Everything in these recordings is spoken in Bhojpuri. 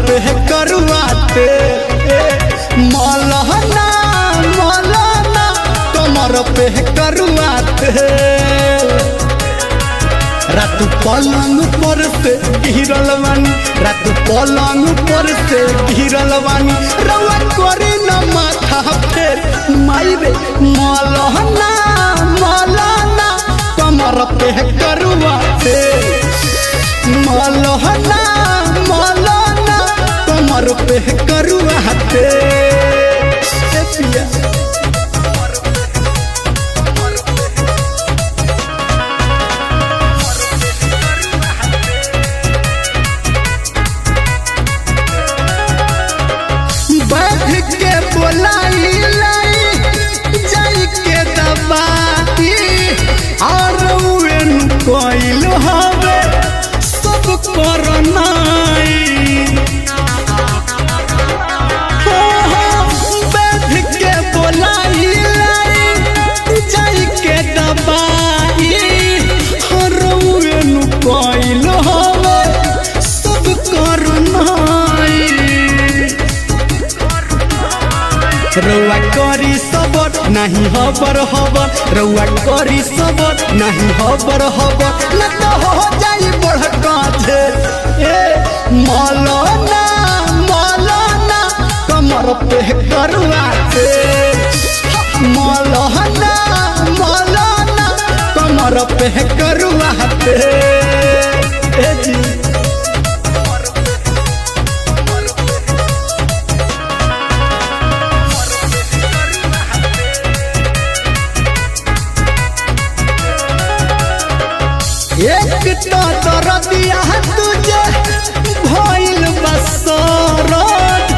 पे करुआते मौलाना मौलाना कमर पे करुआते रात पलंग पर से गिरल बानी रात पलंग पर से गिरल बानी रवा करे न माथा फेर माई रे मौलाना मौलाना कमर पे करुआते मौलाना मौलाना कमर पे करुआते पिया बैठ के बोलाई लाई जाई के दबाई और उन कोइल हवे सब करनाई बैठ के बोलाई लाई जाई के दबाई और उन कोइल हवे सब करनाई रउआ करी सबर नहीं हबर हबर रउआ करी सबर नहीं हबर हबर न तो हो जाई बढ़का छे मौलाना मौलाना कमर पे करुआते मौलाना मौलाना कमर पे करुआते जी एक तो दर्दिया तुझे भइल बसरत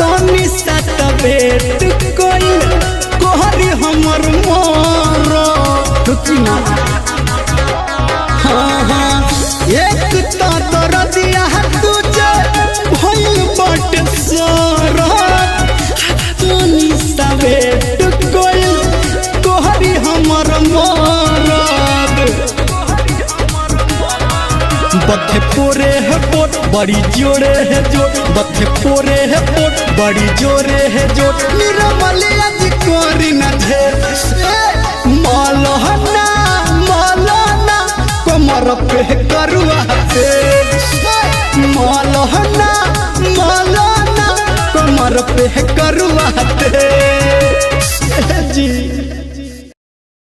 तनी सत बेट कोई कोहरी हमर मोर तुकिना हाँ हाँ एक तो दर्दिया तुझे भइल बट सरत तनी सत बेट कोई कोहरी हमर मोर बथे पोरे है पोट बड़ी जोड़े है जोट बथे पोरे है पोट बड़ी जोड़े है जोट निरमलिया जी कोरी न झे मौलाना मौलाना कमर पे करुआते मौलाना मौलाना कमर पे करुआते